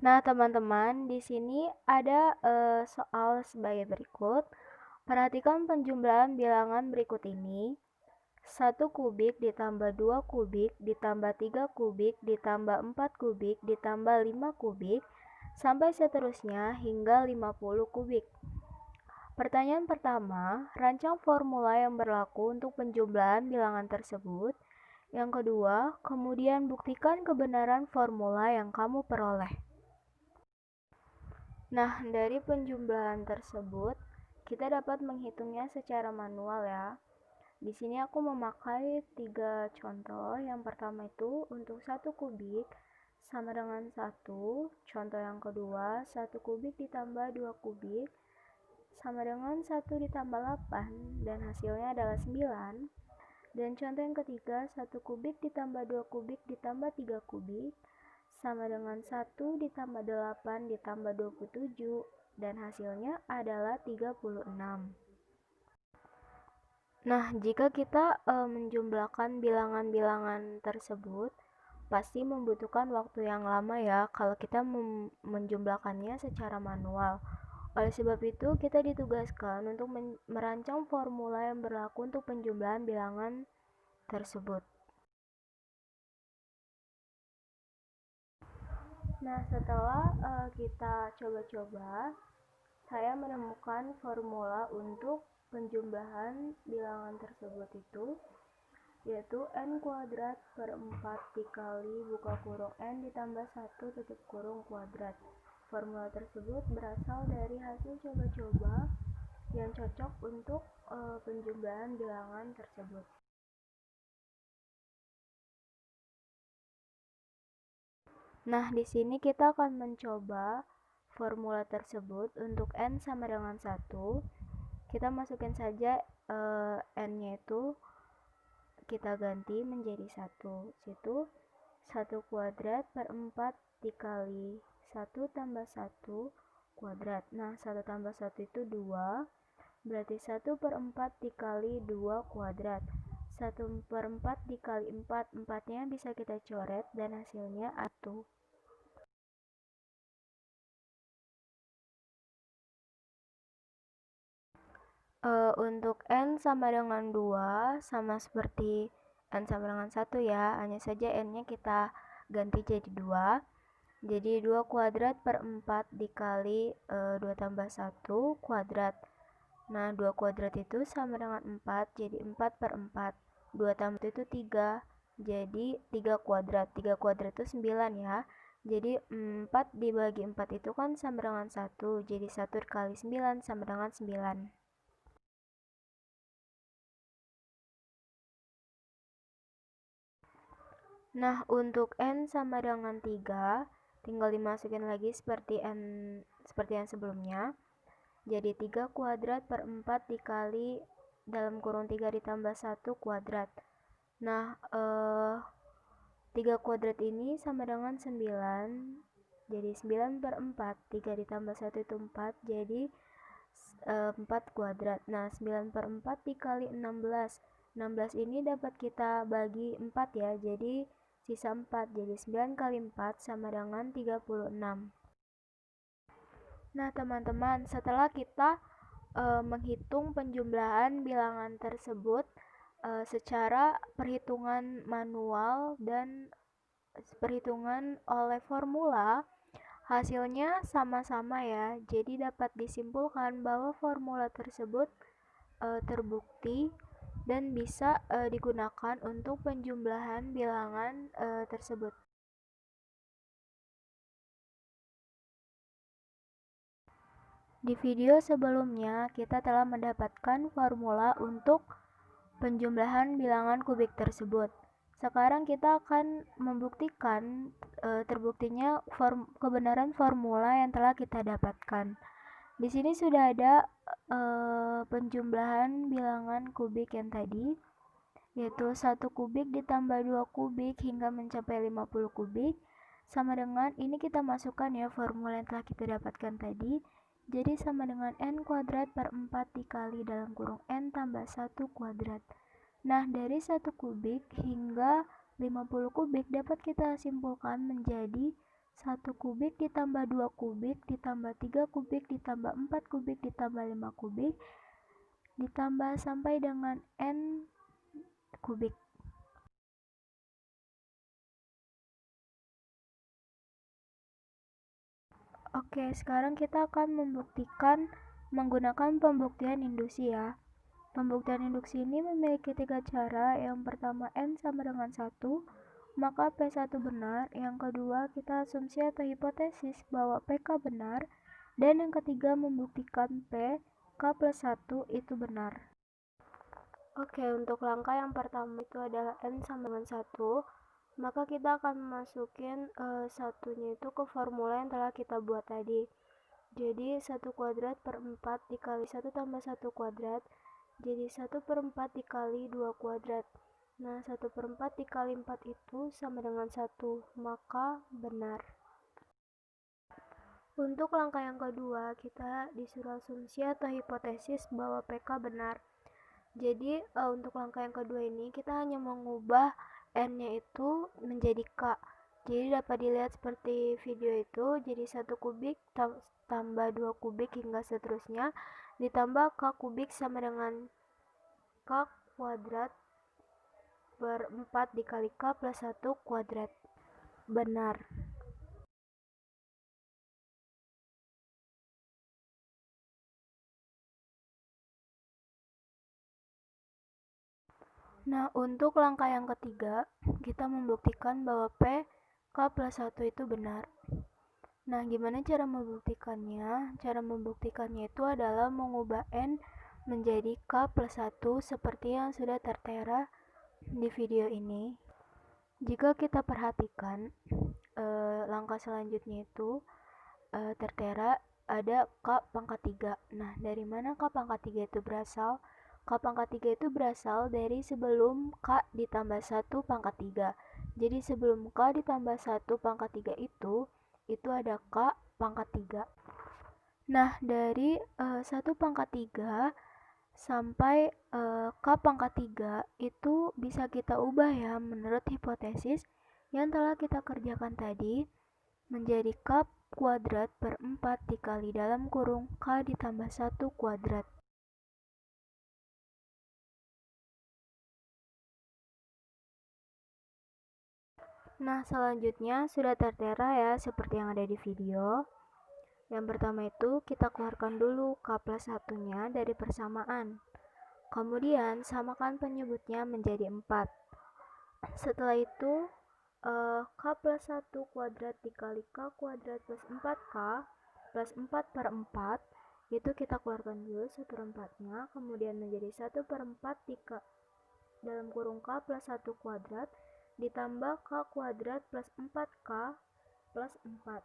Nah, teman-teman, di sini ada soal sebagai berikut. Perhatikan penjumlahan bilangan berikut ini. 1 kubik ditambah 2 kubik ditambah 3 kubik ditambah 4 kubik ditambah 5 kubik sampai seterusnya hingga 50 kubik. Pertanyaan pertama, rancang formula yang berlaku untuk penjumlahan bilangan tersebut. Yang kedua, kemudian buktikan kebenaran formula yang kamu peroleh. Nah, dari penjumlahan tersebut, kita dapat menghitungnya secara manual ya. Di sini aku memakai 3 contoh. Yang pertama itu untuk 1 kubik sama dengan 1. Contoh yang kedua, 1 kubik ditambah 2 kubik sama dengan 1 ditambah 8 dan hasilnya adalah 9. Dan contoh yang ketiga, 1 kubik ditambah 2 kubik ditambah 3 kubik sama dengan 1 ditambah 8 ditambah 27 dan hasilnya adalah 36. Nah, jika kita menjumlahkan bilangan-bilangan tersebut, pasti membutuhkan waktu yang lama ya kalau kita menjumlahkannya secara manual. Oleh sebab itu, kita ditugaskan untuk merancang formula yang berlaku untuk penjumlahan bilangan tersebut. Nah, setelah kita coba-coba, saya menemukan formula untuk penjumlahan bilangan tersebut itu yaitu n kuadrat per 4 dikali buka kurung n ditambah 1 tutup kurung kuadrat. Formula tersebut berasal dari hasil coba-coba yang cocok untuk penjumlahan bilangan tersebut. Nah, di sini kita akan mencoba formula tersebut untuk n sama dengan 1. Kita masukin saja n-nya itu kita ganti menjadi 1. Situ 1 kuadrat per 4 dikali 1 tambah 1 kuadrat. Nah, 1 tambah 1 itu 2. Berarti 1 per 4 dikali 2 kuadrat. 1 per 4 dikali 4. 4-nya bisa kita coret dan hasilnya 1. Untuk n sama dengan 2 sama seperti n sama dengan 1 ya, hanya saja n-nya kita ganti jadi 2. Jadi 2 kuadrat per 4 dikali 2 tambah 1 kuadrat. Nah, 2 kuadrat itu sama dengan 4, jadi 4 per 4. 2 tambah itu 3, jadi 3 kuadrat. 3 kuadrat itu 9 ya. Jadi 4 dibagi 4 itu kan sama dengan 1, jadi 1 kali 9 sama dengan 9. Nah, untuk n sama dengan 3, tinggal dimasukin lagi seperti yang sebelumnya. Jadi 3 kuadrat per 4 dikali dalam kurung 3 ditambah 1 kuadrat. Nah, 3 kuadrat ini sama dengan 9. Jadi 9 per 4, 3 ditambah 1 itu 4, jadi 4 kuadrat. Nah, 9 per 4 dikali 16. 16 ini dapat kita bagi 4 ya, jadi sisa 4. Jadi 9 kali 4 sama dengan 36. Nah, teman-teman, setelah kita menghitung penjumlahan bilangan tersebut secara perhitungan manual dan perhitungan oleh formula, hasilnya sama-sama ya. Jadi dapat disimpulkan bahwa formula tersebut terbukti dan bisa digunakan untuk penjumlahan bilangan tersebut. Di video sebelumnya, kita telah mendapatkan formula untuk penjumlahan bilangan kubik tersebut. Sekarang kita akan membuktikan terbuktinya kebenaran formula yang telah kita dapatkan. Di sini sudah ada penjumlahan bilangan kubik yang tadi, yaitu 1 kubik ditambah 2 kubik hingga mencapai 50 kubik, sama dengan ini kita masukkan ya formula yang telah kita dapatkan tadi. Jadi sama dengan n kuadrat per 4 dikali dalam kurung n tambah 1 kuadrat. Nah, dari 1 kubik hingga 50 kubik dapat kita simpulkan menjadi 1 kubik ditambah 2 kubik ditambah 3 kubik ditambah 4 kubik ditambah 5 kubik ditambah sampai dengan N kubik. Oke, sekarang kita akan membuktikan menggunakan pembuktian induksi ya. Pembuktian induksi ini memiliki 3 cara. Yang pertama, N sama dengan 1, maka P1 benar. Yang kedua, kita asumsi atau hipotesis bahwa PK benar. Dan yang ketiga, membuktikan PK plus 1 itu benar. Oke, untuk langkah yang pertama itu adalah N sama dengan 1. Maka kita akan masukin satunya itu ke formula yang telah kita buat tadi. Jadi 1 kuadrat per 4 dikali 1 tambah 1 kuadrat. Jadi 1 per 4 dikali 2 kuadrat. Nah, 1 per 4 dikali 4 itu sama dengan 1, maka benar. Untuk langkah yang kedua, kita disuruh asumsi atau hipotesis bahwa PK benar. Jadi, untuk langkah yang kedua ini, kita hanya mengubah N-nya itu menjadi K. Jadi, dapat dilihat seperti video itu, jadi 1 kubik tambah 2 kubik hingga seterusnya, ditambah K kubik sama dengan K kuadrat per 4 dikali K plus 1 kuadrat. Benar. Nah, untuk langkah yang ketiga, kita membuktikan bahwa P K plus 1 itu benar. Nah, gimana cara membuktikannya? Cara membuktikannya itu adalah mengubah N menjadi K plus 1 seperti yang sudah tertera di video ini. Jika kita perhatikan, langkah selanjutnya itu tertera ada K pangkat 3. Nah, dari mana K pangkat 3 itu berasal? K pangkat 3 itu berasal dari sebelum K ditambah 1 pangkat 3. Jadi sebelum K ditambah 1 pangkat 3 itu ada K pangkat 3. Nah, dari 1 pangkat 3 sampai K pangkat 3 itu bisa kita ubah ya menurut hipotesis yang telah kita kerjakan tadi menjadi K kuadrat per 4 dikali dalam kurung K ditambah 1 kuadrat. Nah, selanjutnya sudah tertera ya seperti yang ada di video. Yang pertama itu kita keluarkan dulu K plus 1-nya dari persamaan. Kemudian samakan penyebutnya menjadi 4. Setelah itu K plus 1 kuadrat dikali K kuadrat plus 4K plus 4 per 4 itu kita keluarkan dulu 1 per 4-nya, kemudian menjadi 1 per 4 dalam kurung K plus 1 kuadrat ditambah K kuadrat plus 4K plus 4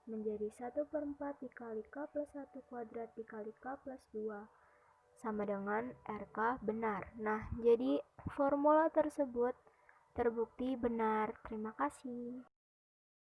menjadi 1 per 4 dikali K plus 1 kuadrat dikali K plus 2 sama dengan RK benar. Nah, jadi formula tersebut terbukti benar. Terima kasih.